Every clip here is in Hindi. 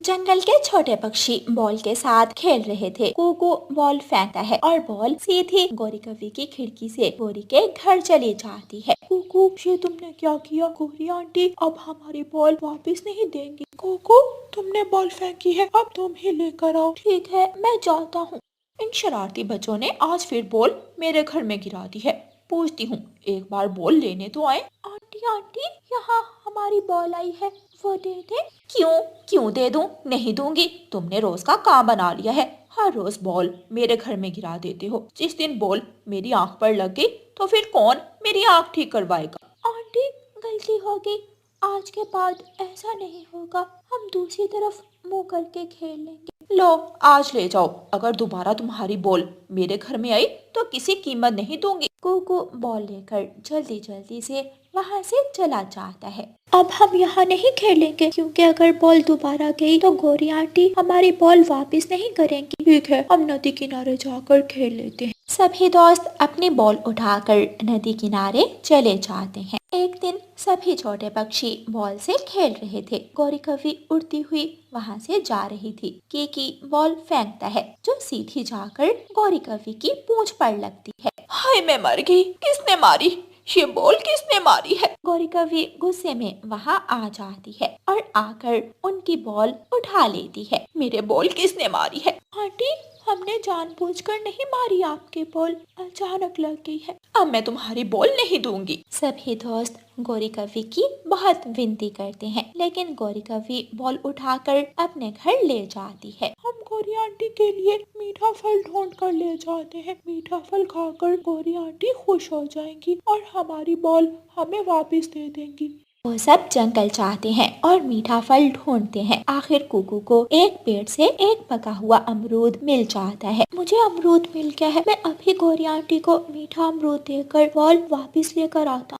जंगल के छोटे पक्षी बॉल के साथ खेल रहे थे। कुकू बॉल फेंकता है और बॉल सीधी गोरी कवि की खिड़की से गोरी के घर चली जाती है। कुकू, ये तुमने क्या किया? गोरी आंटी अब हमारी बॉल वापस नहीं देंगी। कुकू, तुमने बॉल फेंकी है, अब तुम ही लेकर आओ। ठीक है, मैं जाता हूँ। इन शरारती बच्चों ने आज फिर बॉल मेरे घर में गिरा दी है। पूछती हूँ, एक बार बॉल लेने तो आए। आंटी आंटी, यहाँ हमारी बॉल आई है, वो दे दे। क्यों क्यों दे दूं? नहीं दूंगी। तुमने रोज का काम बना लिया है, हर रोज बॉल मेरे घर में गिरा देते हो। जिस दिन बॉल मेरी आंख पर लग गई तो फिर कौन मेरी आंख ठीक करवाएगा? आंटी, गलती हो गई, आज के बाद ऐसा नहीं होगा। हम दूसरी तरफ मुंह करके खेल लेंगे। लो, आज ले जाओ। अगर दोबारा तुम्हारी बॉल मेरे घर में आई तो किसी कीमत नहीं दूंगी। कुकू बॉल लेकर जल्दी जल्दी से वहाँ से चला जाता है। अब हम यहाँ नहीं खेलेंगे, क्योंकि अगर बॉल दोबारा गई तो गोरी आंटी हमारी बॉल वापस नहीं करेंगी। ठीक है, हम नदी किनारे जाकर खेल लेते हैं। सभी दोस्त अपनी बॉल उठाकर नदी किनारे चले जाते हैं। एक दिन सभी छोटे पक्षी बॉल से खेल रहे थे। गोरी कवि उड़ती हुई वहाँ से जा रही थी। कीकी बॉल फेंकता है जो सीधी जाकर गोरी कवि की पूंछ पर लगती है। हाय, मैं मर गई। किसने मारी? ये बॉल किसने मारी है? गोरी कवि गुस्से में वहाँ आ जाती है और आकर उनकी बॉल उठा लेती है। मेरे बॉल किसने मारी है? आंटी, हमने जानबूझकर नहीं मारी, आपकी बॉल अचानक लग गई है। अब मैं तुम्हारी बॉल नहीं दूंगी। सभी दोस्त गोरी कवि की बहुत विनती करते हैं, लेकिन गोरी कवि बॉल उठाकर अपने घर ले जाती है। हम गोरी आंटी के लिए मीठा फल ढूंढ कर ले जाते हैं। मीठा फल खाकर गोरी आंटी खुश हो जाएंगी और हमारी बॉल हमें वापस दे देंगी। वो सब जंगल जाते हैं और मीठा फल ढूंढते हैं। आखिर कुकू को एक पेड़ से एक पका हुआ अमरूद मिल जाता है। मुझे अमरूद मिल गया है, मैं अभी गोरी आंटी को मीठा अमरूद देकर बॉल वापस लेकर आता।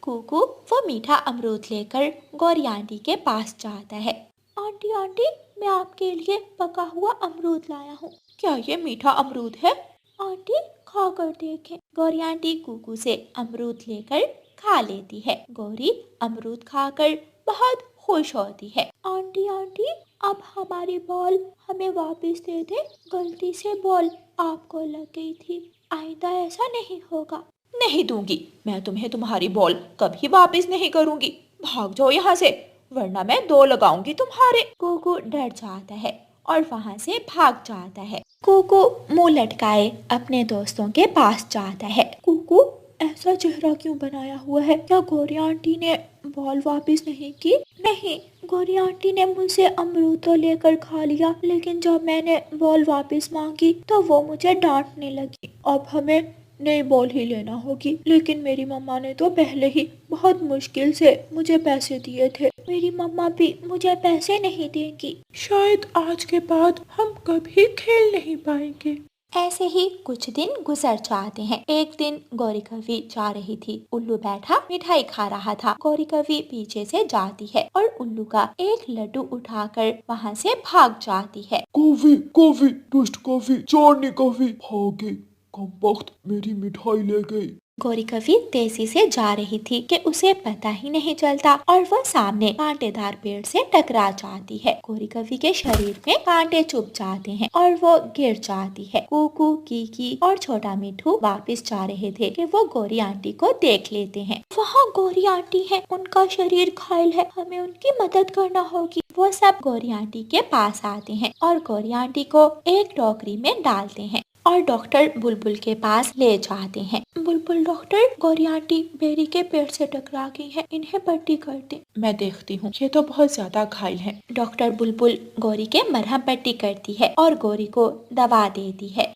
कुकू वो मीठा अमरूद लेकर गौरी आंटी के पास जाता है। आंटी आंटी, मैं आपके लिए पका हुआ अमरूद लाया हूँ। क्या ये मीठा अमरूद है? आंटी, खा कर देखें। गौरी आंटी कुकू से अमरूद लेकर खा लेती है। गौरी अमरूद खाकर बहुत खुश होती है। आंटी आंटी, अब हमारी बॉल हमें वापस दे दे। गलती से बॉल आपको लग गई थी, आइंदा ऐसा नहीं होगा। नहीं दूंगी, मैं तुम्हें तुम्हारी बॉल कभी वापस नहीं करूंगी। भाग जाओ यहाँ से, वरना मैं दो लगाऊंगी तुम्हारे। कुकू डर जाता है और वहाँ से भाग जाता है। कुकू मुंह लटकाए अपने दोस्तों के पास जाता है। कुकू, ऐसा चेहरा क्यों बनाया हुआ है? क्या गौरी आंटी ने बॉल वापस नहीं की? नहीं, गौरी आंटी ने मुझसे अमरूद तो लेकर खा लिया, लेकिन जब मैंने बॉल वापस मांगी तो वो मुझे डांटने लगी। अब हमें नई बॉल ही लेना होगी, लेकिन मेरी मम्मा ने तो पहले ही बहुत मुश्किल से मुझे पैसे दिए थे। मेरी मम्मा भी मुझे पैसे नहीं देंगी। शायद आज के बाद हम कभी खेल नहीं पाएंगे। ऐसे ही कुछ दिन गुजर जाते हैं। एक दिन गौरी कवि जा रही थी। उल्लू बैठा मिठाई खा रहा था। गौरी कवि पीछे से जाती है और उल्लू का एक लड्डू उठाकर वहाँ से भाग जाती है। कौवी, कौवी, दुष्ट कौवी, चोरनी कौवी, भागे, कम वक्त मेरी मिठाई ले गई। गौरी कवि तेजी से जा रही थी कि उसे पता ही नहीं चलता और वह सामने कांटेदार पेड़ से टकरा जाती है। गौरी कवि के शरीर में कांटे चुभ जाते हैं और वो गिर जाती है। कुकू, कीकी और छोटा मिठू वापस जा रहे थे कि वो गौरी आंटी को देख लेते हैं। वहाँ गौरी आंटी है, उनका शरीर घायल है, हमें उनकी मदद करना होगी। वो सब गौरी आंटी के पास आते हैं और गौरी आंटी को एक टोकरी में डालते हैं और डॉक्टर बुलबुल के पास ले जाते हैं। बुलबुल, डॉक्टर, गौरी आंटी बेरी के पेड़ से टकरा गई है, इन्हें पट्टी कर दे। मैं देखती हूँ, ये तो बहुत ज्यादा घायल है। डॉक्टर बुलबुल गौरी के मरहम पट्टी करती है और गौरी को दवा देती है।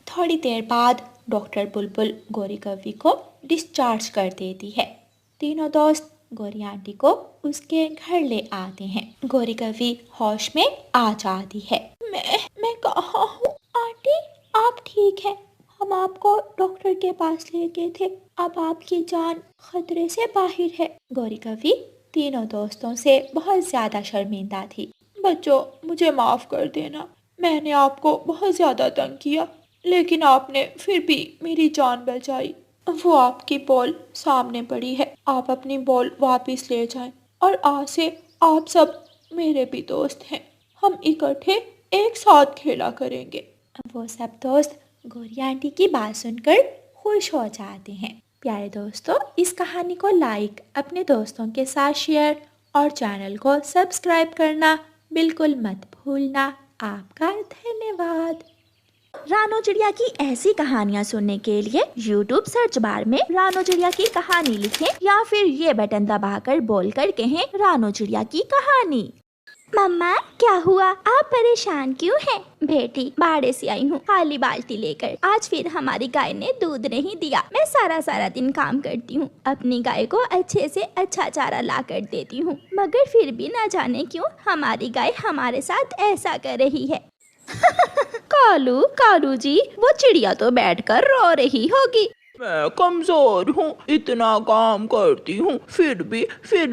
थोड़ी देर बाद डॉक्टर बुलबुल गौरी कवि को डिस्चार्ज कर देती है। तीनों दोस्त गौरी आंटी को उसके घर ले आते हैं। गौरी कवि होश में आ जाती है। मैं कहाँ हूँ? आंटी, आप ठीक है, हम आपको डॉक्टर के पास ले गए थे, अब आपकी जान खतरे से बाहर है। गौरी कवि तीनों दोस्तों से बहुत ज्यादा शर्मिंदा थी। बच्चों, मुझे माफ कर देना, मैंने आपको बहुत ज्यादा तंग किया, लेकिन आपने फिर भी मेरी जान बचाई। वो आपकी बॉल सामने पड़ी है, आप अपनी बॉल वापस ले जाएं और आज से आप सब मेरे भी दोस्त हैं। हम इकट्ठे एक साथ खेला करेंगे। वो सब दोस्त गौरी आंटी की बात सुनकर खुश हो जाते हैं। प्यारे दोस्तों, इस कहानी को लाइक, अपने दोस्तों के साथ शेयर और चैनल को सब्सक्राइब करना बिल्कुल मत भूलना। आपका धन्यवाद। रानो चिड़िया की ऐसी कहानियाँ सुनने के लिए YouTube सर्च बार में रानो चिड़िया की कहानी लिखें या फिर ये बटन दबाकर बोलकर कहें रानो चिड़िया की कहानी। मम्मा, क्या हुआ? आप परेशान क्यों हैं? बेटी, बाड़े से आई हूँ खाली बाल्टी लेकर। आज फिर हमारी गाय ने दूध नहीं दिया। मैं सारा दिन काम करती हूँ, अपनी गाय को अच्छे से अच्छा चारा ला कर देती हूँ, मगर फिर भी न जाने क्यों हमारी गाय हमारे साथ ऐसा कर रही है। कालू जी, वो चिड़िया तो बैठकर रो रही होगी। मैं कमजोर हूँ, इतना काम करती हूँ, फिर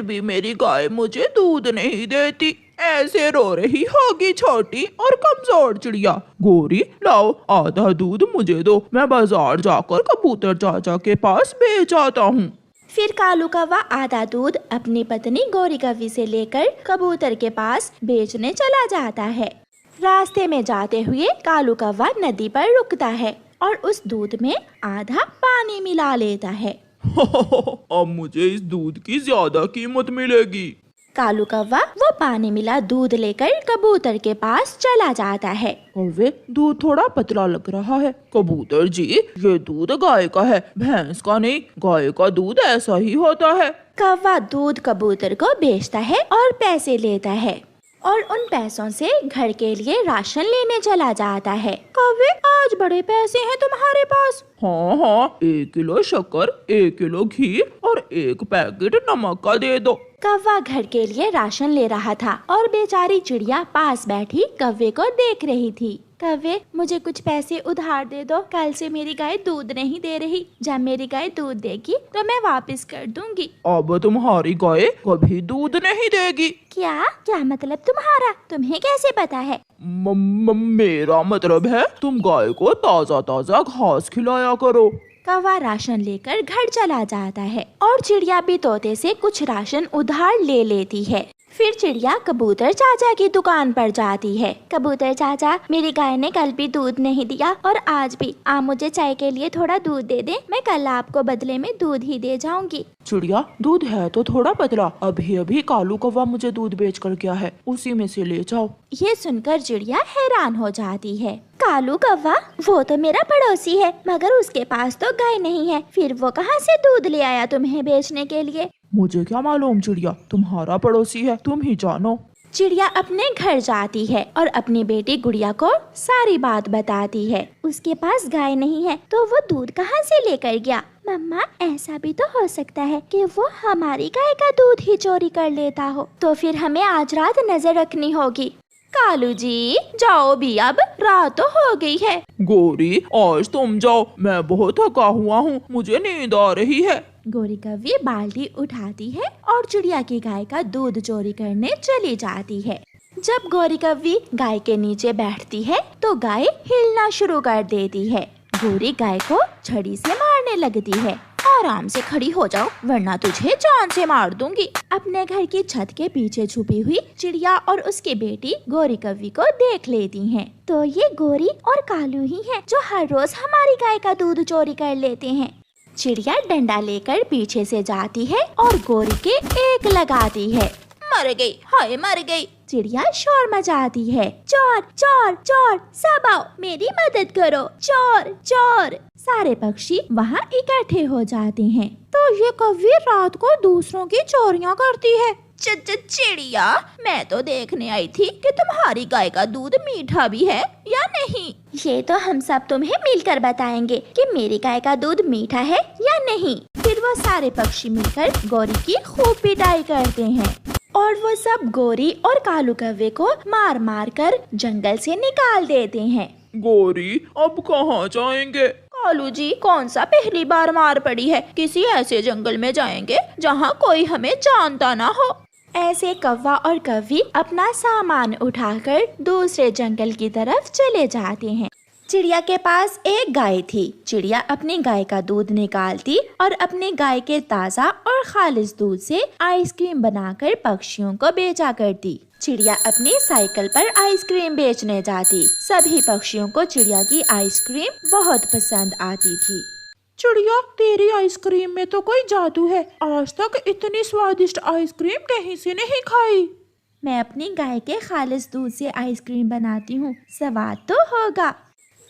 भी मेरी गाय मुझे दूध नहीं देती। ऐसे रो रही होगी छोटी और कमजोर चिड़िया। गोरी, लाओ आधा दूध मुझे दो, मैं बाजार जाकर कबूतर चाचा के पास बेच आता हूँ। फिर कालू कौवा आधा दूध अपनी पत्नी गौरी कौवी से लेकर कबूतर के पास बेचने चला जाता है। रास्ते में जाते हुए कालू कौवा नदी पर रुकता है और उस दूध में आधा पानी मिला लेता है। अब मुझे इस दूध की ज्यादा कीमत मिलेगी। कालू कौवा वो पानी मिला दूध लेकर कबूतर के पास चला जाता है। और वे दूध थोड़ा पतला लग रहा है। कबूतर जी, ये दूध गाय का है, भैंस का नहीं। गाय का दूध ऐसा ही होता है। कौवा दूध कबूतर को बेचता है और पैसे लेता है और उन पैसों से घर के लिए राशन लेने चला जाता है। कौवे, आज बड़े पैसे हैं तुम्हारे पास। हाँ, 1 किलो शक्कर, 1 किलो घी और 1 पैकेट नमक का दे दो। कौवा घर के लिए राशन ले रहा था और बेचारी चिड़िया पास बैठी कौवे को देख रही थी। कौवे, मुझे कुछ पैसे उधार दे दो, कल से मेरी गाय दूध नहीं दे रही। जब मेरी गाय दूध देगी तो मैं वापस कर दूंगी। अब तुम्हारी गाय कभी दूध नहीं देगी। क्या मतलब तुम्हारा? तुम्हें कैसे पता है? मेरा मतलब है तुम गाय को ताजा घास खिलाया करो। कौवा राशन लेकर घर चला जाता है और चिड़िया भी तोते से कुछ राशन उधार ले लेती है। फिर चिड़िया कबूतर चाचा की दुकान पर जाती है। कबूतर चाचा, मेरी गाय ने कल भी दूध नहीं दिया और आज भी। आप मुझे चाय के लिए थोड़ा दूध दे दें, मैं कल आपको बदले में दूध ही दे जाऊंगी। चिड़िया, दूध है तो थोड़ा पतला, अभी कालू कौवा मुझे दूध बेच कर गया है, उसी में से ले जाओ। ये सुनकर चिड़िया हैरान हो जाती है। कालू कौवा, वो तो मेरा पड़ोसी है, मगर उसके पास तो गाय नहीं है, फिर वो कहाँ से दूध ले आया तुम्हें बेचने के लिए? मुझे क्या मालूम चिड़िया, तुम्हारा पड़ोसी है, तुम ही जानो। चिड़िया अपने घर जाती है और अपनी बेटी गुड़िया को सारी बात बताती है। उसके पास गाय नहीं है तो वो दूध कहाँ से लेकर गया? मम्मा, ऐसा भी तो हो सकता है कि वो हमारी गाय का दूध ही चोरी कर लेता हो, तो फिर हमें आज रात नजर रखनी होगी। कालू जी, जाओ भी, अब रात तो हो गई है। गोरी, आज तुम जाओ, मैं बहुत थका हुआ हूँ, मुझे नींद आ रही है। गौरी कौवी बाल्टी उठाती है और चिड़िया की गाय का दूध चोरी करने चली जाती है। जब गौरी कौवी गाय के नीचे बैठती है तो गाय हिलना शुरू कर देती है। गौरी गाय को छड़ी से मारने लगती है। आराम से खड़ी हो जाओ, वरना तुझे जान से मार दूंगी। अपने घर की छत के पीछे छुपी हुई चिड़िया और उसकी बेटी गौरी कौवी को देख लेती हैं। तो ये गौरी और कालू ही हैं जो हर रोज हमारी गाय का दूध चोरी कर लेते हैं। चिड़िया डंडा लेकर पीछे से जाती है और गौरी के एक लगाती है। मर गई, हाय मर गई। चिड़िया शोर मचाती है, चोर चोर चोर, सब आओ मेरी मदद करो, चोर चोर। सारे पक्षी वहाँ इकट्ठे हो जाते हैं। तो ये कौवी रात को दूसरों की चोरियाँ करती है। चिड़िया, मैं तो देखने आई थी कि तुम्हारी गाय का दूध मीठा भी है या नहीं। ये तो हम सब तुम्हें मिलकर बताएंगे कि मेरी गाय का दूध मीठा है या नहीं। फिर वो सारे पक्षी मिलकर गौरी की खूब पिटाई करते हैं और वो सब गौरी और कालू कौवे को मार मार कर जंगल से निकाल देते हैं। गौरी, अब कहाँ जाएंगे? कालू जी, कौन सा पहली बार मार पड़ी है, किसी ऐसे जंगल में जाएंगे जहाँ कोई हमें जानता ना हो। ऐसे कौवा और कौवी अपना सामान उठाकर दूसरे जंगल की तरफ चले जाते हैं। चिड़िया के पास एक गाय थी। चिड़िया अपनी गाय का दूध निकालती और अपनी गाय के ताज़ा और खालिस दूध से आइसक्रीम बनाकर पक्षियों को बेचा करती। चिड़िया अपनी साइकिल पर आइसक्रीम बेचने जाती। सभी पक्षियों को चिड़िया की आइसक्रीम बहुत पसंद आती थी। चिड़िया, तेरी आइसक्रीम में तो कोई जादू है। आज तक इतनी स्वादिष्ट आइसक्रीम कहीं से नहीं खाई। मैं अपनी गाय के खालिस दूध से आइसक्रीम बनाती हूँ, स्वाद तो होगा।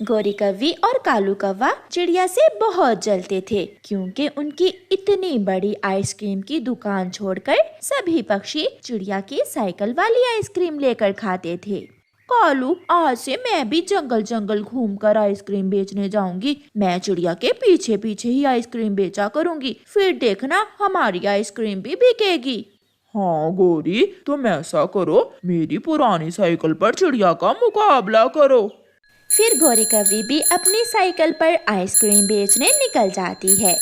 गोरी कव्वी और कालू कौवा चिड़िया से बहुत जलते थे, क्योंकि उनकी इतनी बड़ी आइसक्रीम की दुकान छोड़कर सभी पक्षी चिड़िया की साइकिल वाली आइसक्रीम लेकर खाते थे। कालू, आज से मैं भी जंगल जंगल घूमकर आइसक्रीम बेचने जाऊंगी। मैं चिड़िया के पीछे पीछे ही आइसक्रीम बेचा करूंगी, फिर देखना हमारी आइसक्रीम भी बिकेगी। हाँ गोरी, तुम ऐसा करो, मेरी पुरानी साइकिल पर चिड़िया का मुकाबला करो। फिर गोरी कव्वी भी अपनी साइकिल पर आइसक्रीम बेचने निकल जाती है।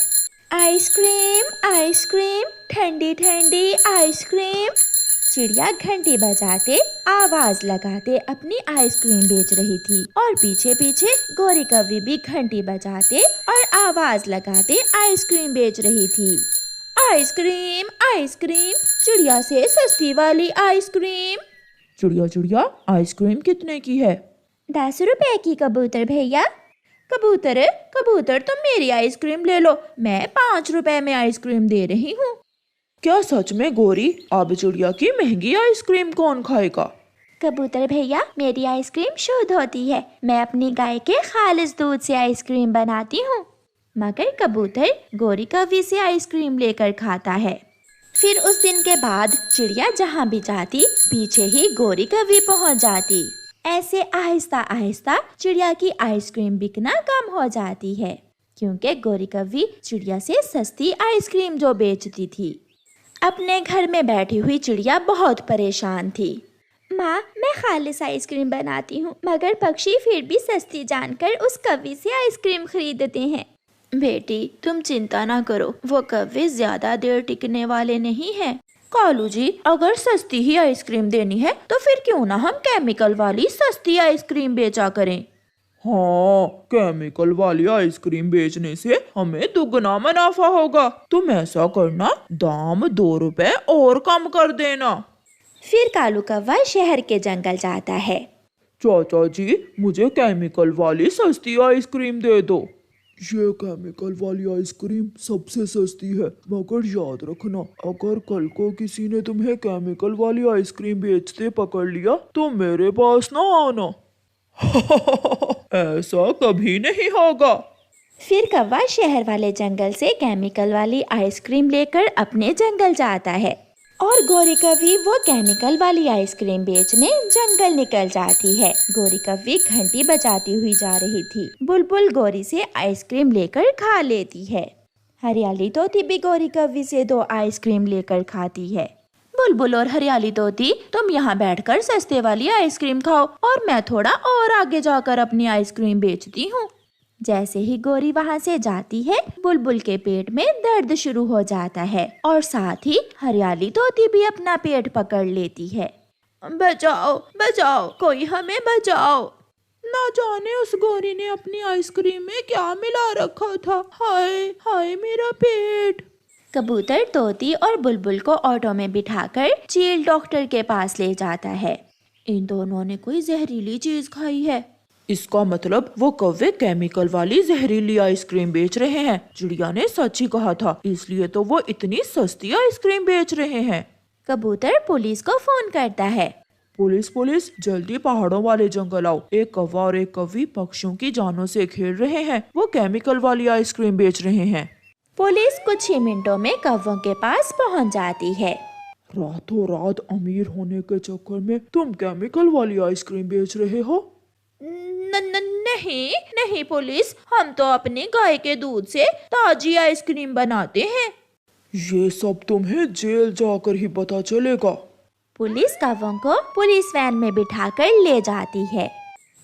आइसक्रीम आइसक्रीम, ठंडी ठंडी आइसक्रीम। चिड़िया घंटी बजाते, आवाज लगाते अपनी आइसक्रीम बेच रही थी और पीछे पीछे गोरी कव्वी भी घंटी बजाते और आवाज लगाते आइसक्रीम बेच रही थी। आइसक्रीम आइसक्रीम, चिड़िया से सस्ती वाली आइसक्रीम। चिड़िया चिड़िया, आइसक्रीम कितने की है? 10 रुपए की कबूतर भैया। कबूतर कबूतर, तुम मेरी आइसक्रीम ले लो, मैं 5 रुपए में आइसक्रीम दे रही हूँ। क्या सच में गोरी? अब चिड़िया की महंगी आइसक्रीम कौन खाएगा? कबूतर भैया, मेरी आइसक्रीम शुद्ध होती है। मैं अपनी गाय के खालिस दूध से आइसक्रीम बनाती हूँ। मगर कबूतर गोरी कव्वी से आइसक्रीम लेकर खाता है। फिर उस दिन के बाद चिड़िया जहाँ भी जाती, पीछे ही गोरी कव्वी पहुँच जाती। ऐसे आहिस्ता आहिस्ता चिड़िया की आइसक्रीम बिकना कम हो जाती है, क्योंकि गोरी कव्वी चिड़िया से सस्ती आइसक्रीम जो बेचती थी। अपने घर में बैठी हुई चिड़िया बहुत परेशान थी। माँ, मैं खालिस आइसक्रीम बनाती हूँ, मगर पक्षी फिर भी सस्ती जानकर उस कव्वी से आइसक्रीम खरीदते हैं। बेटी, तुम चिंता ना करो, वो कव्वे ज्यादा देर टिकने वाले नहीं हैं। कालू जी, अगर सस्ती ही आइसक्रीम देनी है तो फिर क्यों ना हम केमिकल वाली सस्ती आइसक्रीम बेचा करें। हाँ, केमिकल वाली आइसक्रीम बेचने से हमें दुगना मुनाफा होगा। तुम ऐसा करना, दाम 2 रुपए और कम कर देना। फिर कालू कौवा शहर के जंगल जाता है। चाचा जी, मुझे केमिकल वाली सस्ती आइसक्रीम दे दो। ये केमिकल वाली आइसक्रीम सबसे सस्ती है, मगर याद रखना, अगर कल को किसी ने तुम्हें केमिकल वाली आइसक्रीम बेचते पकड़ लिया तो मेरे पास ना आना। ऐसा कभी नहीं होगा। फिर कौवा शहर वाले जंगल से केमिकल वाली आइसक्रीम लेकर अपने जंगल जाता है और गोरी कव्वी वो केमिकल वाली आइसक्रीम बेचने जंगल निकल जाती है। गोरी कव्वी घंटी बजाती हुई जा रही थी। बुलबुल गोरी से आइसक्रीम लेकर खा लेती है। हरियाली तोती भी गोरी कव्वी से 2 आइसक्रीम लेकर खाती है। बुलबुल और हरियाली तोती, तुम यहाँ बैठकर सस्ते वाली आइसक्रीम खाओ और मैं थोड़ा और आगे जाकर अपनी आइसक्रीम बेचती हूँ। जैसे ही गोरी वहाँ से जाती है, बुलबुल के पेट में दर्द शुरू हो जाता है और साथ ही हरियाली तोती भी अपना पेट पकड़ लेती है। बचाओ बचाओ, कोई हमें बचाओ। ना जाने उस गोरी ने अपनी आइसक्रीम में क्या मिला रखा था। हाय हाय मेरा पेट। कबूतर तोती और बुलबुल को ऑटो में बिठाकर चील डॉक्टर के पास ले जाता है। इन दोनों ने कोई जहरीली चीज खाई है। इसका मतलब वो कौवे केमिकल वाली जहरीली आइसक्रीम बेच रहे हैं। चिड़िया ने सच ही कहा था, इसलिए तो वो इतनी सस्ती आइसक्रीम बेच रहे हैं। कबूतर पुलिस को फोन करता है। पुलिस पुलिस, जल्दी पहाड़ों वाले जंगल आओ। एक कौवा और एक कौवी पक्षियों की जानों से खेल रहे हैं। वो केमिकल वाली आइसक्रीम बेच रहे हैं। पुलिस कुछ ही मिनटों में कौवों के पास पहुंच जाती है। रातों रात अमीर होने के चक्कर में तुम केमिकल वाली आइसक्रीम बेच रहे हो? नहीं नहीं पुलिस, हम तो अपनी गाय के दूध से ताजी आइसक्रीम बनाते हैं। ये सब तुम्हें जेल जाकर ही पता चलेगा। पुलिस कौवों को पुलिस वैन में बिठाकर ले जाती है।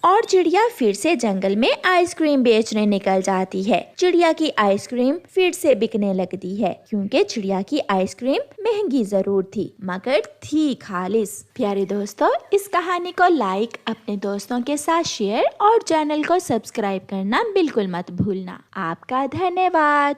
और चिड़िया फिर से जंगल में आइसक्रीम बेचने निकल जाती है। चिड़िया की आइसक्रीम फिर से बिकने लगती है क्योंकि चिड़िया की आइसक्रीम महंगी जरूर थी मगर थी खालिस। प्यारे दोस्तों, इस कहानी को लाइक, अपने दोस्तों के साथ शेयर और चैनल को सब्सक्राइब करना बिल्कुल मत भूलना। आपका धन्यवाद।